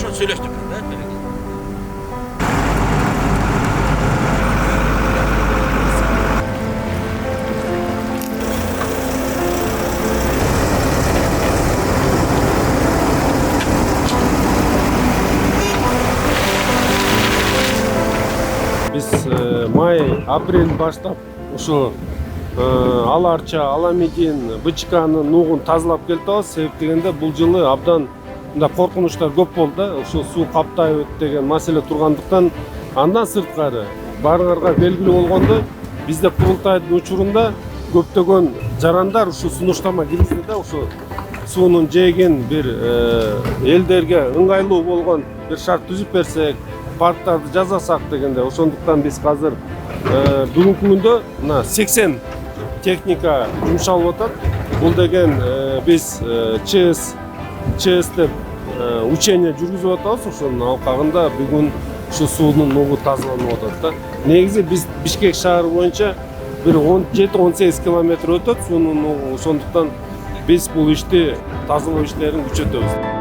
ошону сүйлөштүк да. Биз май апрель баштап ушу ала арча, ала медин, бычканын нугун тазалап келатабыз. Себеп дегенде бул жылы абдан мындай коркунучтар көп болду да. Ушу суу каптайбыт деген маселе тургандыктан, андан сырткары баарыңарга белгилүү болгондой, бизде курултайдын учурунда көптөгөн жарандар ушу сунуштама киргизди да. Ушу суунун жээгин бир элдерге ыңгайлуу болгон бир шарт түзүп берсек, парктарды жасасак дегенде, ошондуктан биз азыр бүгүнкү күндө мына 80 техника жумшалып атат. Бул деген биз ЧС деп учение жүргүзүп атабыз. Ошонун алкагында бүгүн ушу суунун нугу тазаланып атат да. Негизи биз Бишкек шаары боюнча бир 17-18 километр өтөт суунун нугу. Ошондуктан биз бул ишти тазалоо иштерин күчөтөбүз.